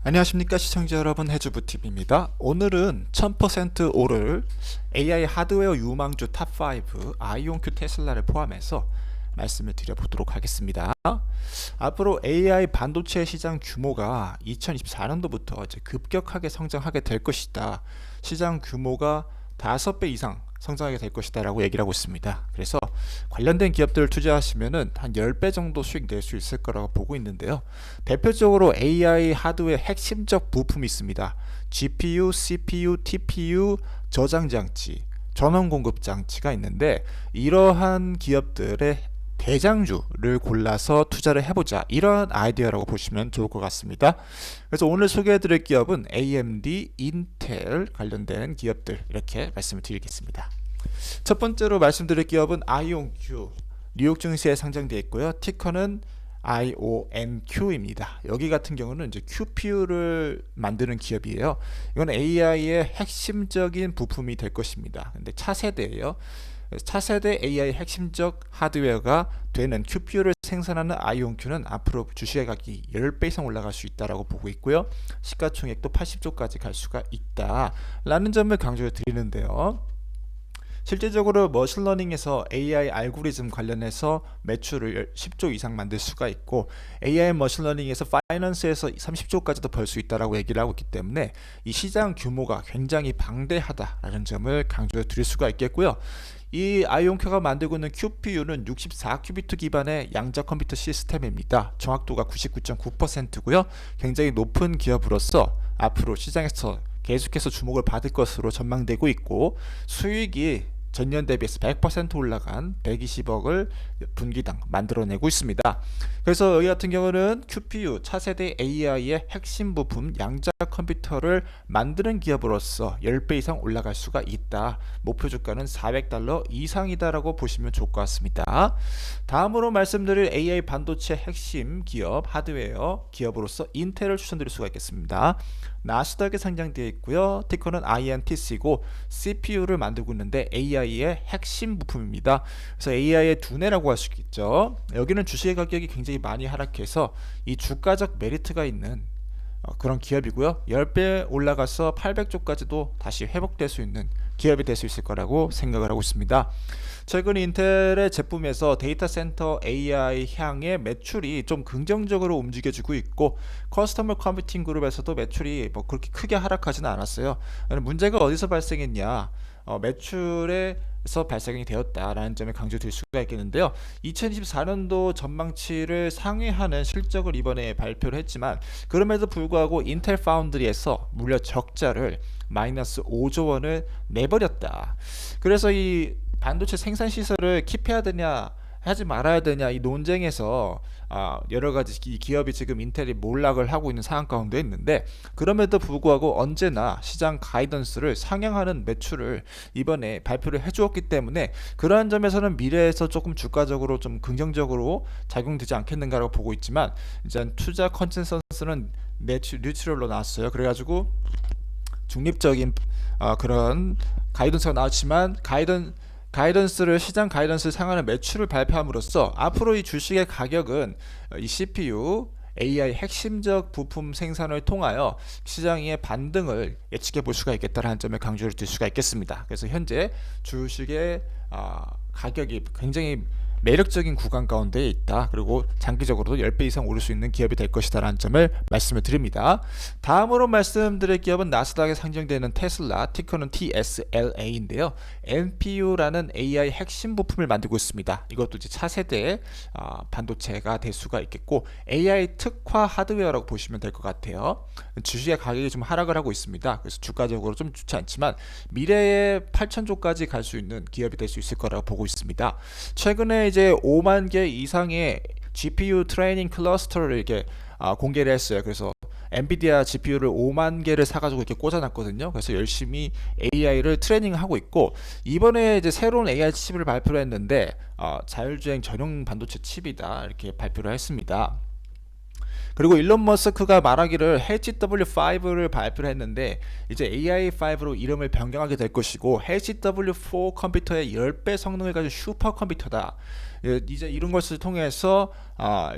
안녕하십니까 시청자 여러분, 해주부TV입니다. 오늘은 1000% 오를 AI 하드웨어 유망주 탑5 아이온큐 테슬라를 포함해서 말씀을 드려보도록 하겠습니다. 앞으로 AI 반도체 시장 규모가 2024년도부터 이제 급격하게 성장하게 될 것이다. 시장 규모가 5배 이상 성장하게 될 것이다 라고 얘기를 하고 있습니다. 그래서 관련된 기업들을 투자하시면은 한 10배 정도 수익 낼 수 있을 거라고 보고 있는데요. 대표적으로 AI 하드웨어 핵심적 부품이 있습니다. GPU, CPU, TPU, 저장 장치, 전원 공급 장치가 있는데, 이러한 기업들의 대장주를 골라서 투자를 해보자, 이런 아이디어라고 보시면 좋을 것 같습니다. 그래서 오늘 소개해드릴 기업은 AMD, 인텔 관련된 기업들, 이렇게 말씀을 드리겠습니다. 첫 번째로 말씀드릴 기업은 아이온큐, 뉴욕 증시에 상장되어 있고요. 티커는 IONQ입니다. 여기 같은 경우는 이제 QPU를 만드는 기업이에요. 이건 AI의 핵심적인 부품이 될 것입니다. 근데 차세대예요. 차세대 AI 핵심적 하드웨어가 되는 QPU를 생산하는 아이온큐는 앞으로 주식의 가격이 10배 이상 올라갈 수 있다고 보고 있고요. 시가총액도 80조까지 갈 수가 있다라는 점을 강조해 드리는데요. 실제적으로 머신러닝에서 AI 알고리즘 관련해서 매출을 10조 이상 만들 수가 있고, AI 머신러닝에서 파이낸스에서 30조까지도 벌 수 있다고 얘기를 하고 있기 때문에 이 시장 규모가 굉장히 방대하다라는 점을 강조해 드릴 수가 있겠고요. 이 아이온큐가 만들고 있는 QPU는 64큐비트 기반의 양자 컴퓨터 시스템입니다. 정확도가 99.9%고요. 굉장히 높은 기업으로서 앞으로 시장에서 계속해서 주목을 받을 것으로 전망되고 있고, 수익이 전년 대비해서 100% 올라간 120억을 분기당 만들어내고 있습니다. 그래서 여기 같은 경우는 QPU, 차세대 AI의 핵심 부품 양자 컴퓨터를 만드는 기업으로서 10배 이상 올라갈 수가 있다. 목표 주가는 $400 이상이다라고 보시면 좋을 것 같습니다. 다음으로 말씀드릴 AI 반도체 핵심 기업, 하드웨어 기업으로서 인텔을 추천드릴 수가 있겠습니다. 나스닥에 상장되어 있고요. 티커는 INTC고 CPU를 만들고 있는데 AI의 핵심 부품입니다. 그래서 AI의 두뇌라고 할 수 있겠죠. 여기는 주식의 가격이 굉장히 많이 하락해서 이 주가적 메리트가 있는 그런 기업이고요. 10배 올라가서 800조까지도 다시 회복될 수 있는 기업이 될 수 있을 거라고 생각을 하고 있습니다. 최근 인텔의 제품에서 데이터 센터 AI 향의 매출이 좀 긍정적으로 움직여지고 있고, 커스터머 컴퓨팅 그룹에서도 매출이 뭐 그렇게 크게 하락하지는 않았어요. 문제가 어디서 발생했냐? 매출에서 발생이 되었다라는 점에 강조드릴 수가 있겠는데요. 2024년도 전망치를 상회하는 실적을 이번에 발표를 했지만, 그럼에도 불구하고 인텔 파운드리에서 무려 적자를 마이너스 5조 원을 내버렸다. 그래서 이 반도체 생산 시설을 킵해야 되냐 하지 말아야 되냐, 이 논쟁에서 여러 가지 이 기업이 지금 인텔이 몰락을 하고 있는 상황 가운데 있는데, 그럼에도 불구하고 언제나 시장 가이던스를 상향하는 매출을 이번에 발표를 해주었기 때문에, 그러한 점에서는 미래에서 조금 주가적으로 좀 긍정적으로 작용되지 않겠는가라고 보고 있지만, 이제 투자 컨센서스는 뉴트럴로 나왔어요. 그래가지고 중립적인 그런 가이던스가 나왔지만, 가이던스를 시장 가이던스를 상하는 매출을 발표함으로써 앞으로 이 주식의 가격은 이 CPU, AI 핵심적 부품 생산을 통하여 시장의 반등을 예측해 볼 수가 있겠다는 점을 강조를 드릴 수가 있겠습니다. 그래서 현재 주식의 가격이 굉장히 매력적인 구간 가운데 있다. 그리고 장기적으로도 10배 이상 오를 수 있는 기업이 될 것이다 라는 점을 말씀을 드립니다. 다음으로 말씀드릴 기업은 나스닥에 상장되는 테슬라, 티커는 TSLA인데요. NPU라는 AI 핵심 부품을 만들고 있습니다. 이것도 이제 차세대 반도체가 될 수가 있겠고, AI 특화 하드웨어라고 보시면 될 것 같아요. 주식의 가격이 좀 하락을 하고 있습니다. 그래서 주가적으로 좀 좋지 않지만 미래에 8천조까지 갈 수 있는 기업이 될 수 있을 거라고 보고 있습니다. 최근에 이제 5만 개 이상의 GPU 트레이닝 클러스터를 이렇게 공개를 했어요. 그래서 엔비디아 GPU를 5만 개를 사가지고 이렇게 꽂아놨거든요. 그래서 열심히 AI를 트레이닝하고 있고, 이번에 이제 새로운 AI 칩을 발표를 했는데 자율주행 전용 반도체 칩이다 이렇게 발표를 했습니다. 그리고 일론 머스크가 말하기를 HW5를 발표를 했는데, 이제 AI5로 이름을 변경하게 될 것이고, HW4 컴퓨터의 10배 성능을 가진 슈퍼컴퓨터다. 이제 이런 것을 통해서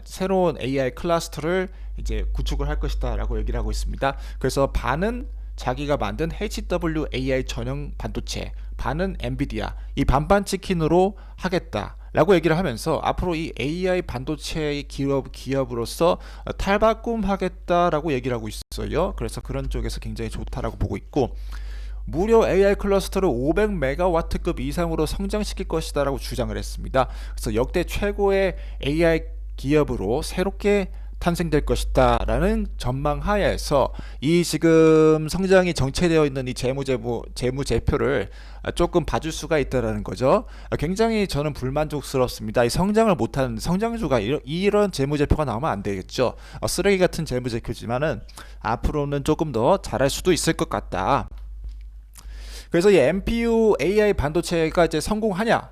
새로운 AI 클러스터를 이제 구축을 할 것이다라고 얘기를 하고 있습니다. 그래서 반은 자기가 만든 HWAI 전용 반도체, 반은 엔비디아, 이 반반 치킨으로 하겠다라고 얘기를 하면서 앞으로 이 AI 반도체 기업으로서 탈바꿈하겠다라고 얘기를 하고 있어요. 그래서 그런 쪽에서 굉장히 좋다라고 보고 있고, 무려 AI 클러스터를 500메가와트급 이상으로 성장시킬 것이다라고 주장을 했습니다. 그래서 역대 최고의 AI 기업으로 새롭게 탄생될 것이다 라는 전망 하에서 이 지금 성장이 정체되어 있는 이 재무제표를 조금 봐줄 수가 있다라는 거죠. 굉장히 저는 불만족스럽습니다. 이 성장을 못하는 성장주가 이런 재무제표가 나오면 안 되겠죠. 쓰레기 같은 재무제표지만은 앞으로는 조금 더 잘할 수도 있을 것 같다. 그래서 이 NPU AI 반도체가 이제 성공하냐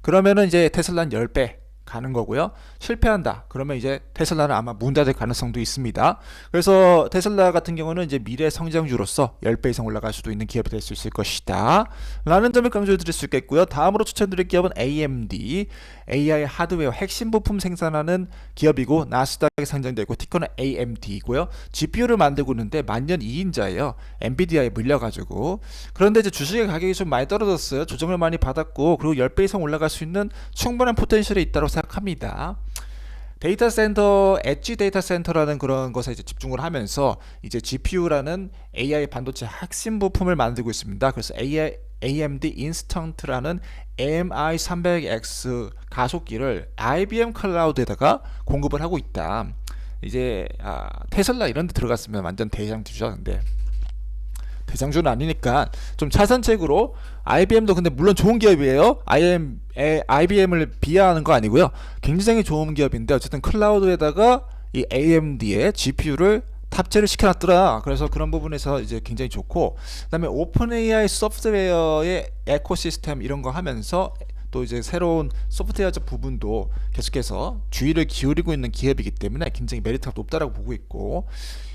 그러면은 이제 테슬라는 10배 가는 거고요. 실패한다 그러면 이제 테슬라는 아마 문 닫을 가능성도 있습니다. 그래서 테슬라 같은 경우는 이제 미래 성장주로서 10배 이상 올라갈 수도 있는 기업이 될 수 있을 것이다 라는 점을 강조해 드릴 수 있겠고요. 다음으로 추천드릴 기업은 AMD, AI 하드웨어 핵심 부품 생산하는 기업이고 나스닥에 상장되고 티커는 AMD이고요. GPU를 만들고 있는데 만년 2인자예요. 엔비디아에 물려가지고. 그런데 이제 주식의 가격이 좀 많이 떨어졌어요. 조정을 많이 받았고, 그리고 10배 이상 올라갈 수 있는 충분한 포텐셜이 있다고 생각합니다. 데이터 센터, 엣지 데이터 센터라는 그런 것에 이제 집중을 하면서 이제 GPU라는 AI 반도체 핵심 부품을 만들고 있습니다. 그래서 AMD 인스턴트라는 MI300X 가속기를 IBM 클라우드에다가 공급을 하고 있다. 이제 테슬라 이런 데 들어갔으면 완전 대장주죠. 근데 대장주는 아니니까 좀 차선책으로, IBM도 근데 물론 좋은 기업이에요. IBM을 비하하는 거 아니고요. 굉장히 좋은 기업인데 어쨌든 클라우드에다가 이 AMD의 GPU를 탑재를 시켜놨더라. 그래서 그런 부분에서 이제 굉장히 좋고, 그다음에 오픈 AI 소프트웨어의 에코시스템 이런 거 하면서 또 이제 새로운 소프트웨어적 부분도 계속해서 주의를 기울이고 있는 기업이기 때문에 굉장히 메리트가 높다라고 보고 있고,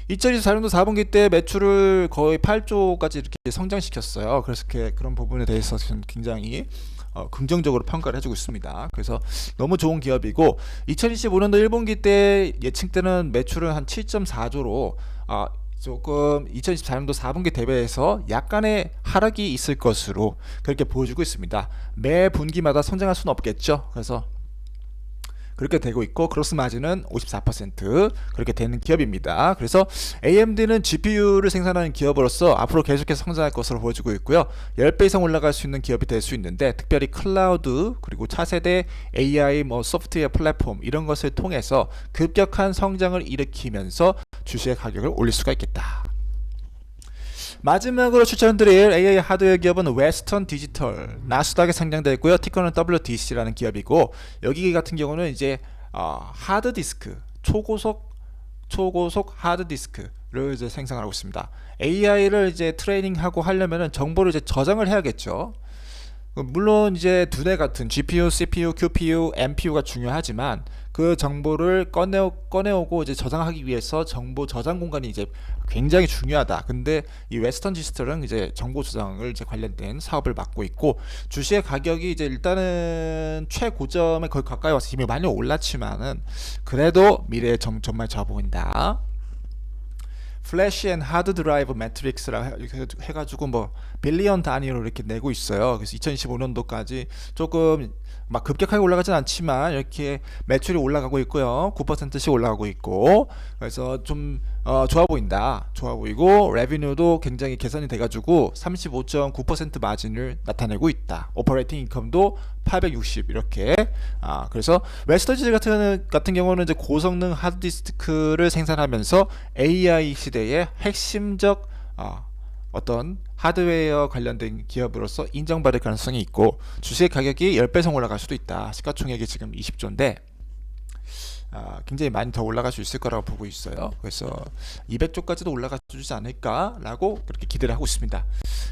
2024년도 4분기 때 매출을 거의 8조까지 이렇게 성장시켰어요. 그래서 그런 부분에 대해서 굉장히 긍정적으로 평가를 해주고 있습니다. 그래서 너무 좋은 기업이고, 2025년도 1분기 때 예측 때는 매출은 한 7.4조로 조금 2024년도 4분기 대비해서 약간의 하락이 있을 것으로 그렇게 보여주고 있습니다. 매 분기마다 성장할 수는 없겠죠. 그래서 그렇게 되고 있고, 크로스 마진은 54% 그렇게 되는 기업입니다. 그래서 AMD는 GPU를 생산하는 기업으로서 앞으로 계속해서 성장할 것으로 보여주고 있고요. 10배 이상 올라갈 수 있는 기업이 될 수 있는데, 특별히 클라우드 그리고 차세대 AI 소프트웨어 플랫폼 이런 것을 통해서 급격한 성장을 일으키면서 주식의 가격을 올릴 수가 있겠다. 마지막으로 추천드릴 AI 하드웨어 기업은 웨스턴 디지털, 나스닥에 상장되어 있고요. 티커는 WDC라는 기업이고, 여기 같은 경우는 이제 하드디스크, 초고속 하드디스크를 이제 생산하고 있습니다. AI를 이제 트레이닝하고 하려면은 정보를 이제 저장을 해야겠죠. 물론 이제 두뇌 같은 GPU, CPU, QPU, NPU가 중요하지만 그 정보를 꺼내오고 이제 저장하기 위해서 정보 저장 공간이 이제 굉장히 중요하다. 근데 이 웨스턴 디지털은 이제 정보 저장을 이제 관련된 사업을 맡고 있고, 주식의 가격이 이제 일단은 최고점에 거의 가까이 와서 이미 많이 올랐지만은 그래도 미래에 정말 좋아 보인다. 플래시 앤 하드 드라이브 매트릭스라 해가지고 뭐 빌리언 단위로 이렇게 내고 있어요. 그래서 2025년도까지 조금 막 급격하게 올라가진 않지만 이렇게 매출이 올라가고 있고요. 9%씩 올라가고 있고, 그래서 좀 좋아 보인다. 좋아 보이고, 레비뉴도 굉장히 개선이 돼가지고 35.9% 마진을 나타내고 있다. 오퍼레이팅 인컴도 860 이렇게. 그래서 웨스턴 같은 경우는 이제 고성능 하드디스크를 생산하면서 AI 시대의 핵심적 어떤 하드웨어 관련된 기업으로서 인정받을 가능성이 있고, 주식 가격이 10배 이상 올라갈 수도 있다. 시가총액이 지금 20조인데 굉장히 많이 더 올라갈 수 있을 거라고 보고 있어요. 그래서 200조까지도 올라가 주지 않을까 라고 그렇게 기대를 하고 있습니다.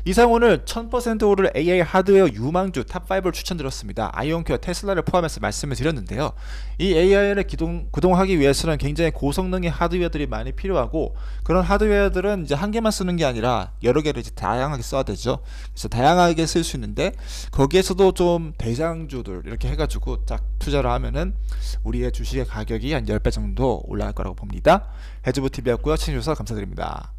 이상 오늘 1000% 오를 AI 하드웨어 유망주 탑5를 추천드렸습니다. 아이온큐와 테슬라를 포함해서 말씀을 드렸는데요. 이 AI를 구동하기 위해서는 굉장히 고성능의 하드웨어들이 많이 필요하고, 그런 하드웨어들은 이제 한 개만 쓰는 게 아니라 여러 개를 이제 다양하게 써야 되죠. 그래서 다양하게 쓸 수 있는데, 거기에서도 좀 대장주들 이렇게 해가지고 딱 투자를 하면은 우리의 주식의 가격이 한 10배 정도 올라갈 거라고 봅니다. 해즈브TV였고요. 시청해주셔서 감사드립니다.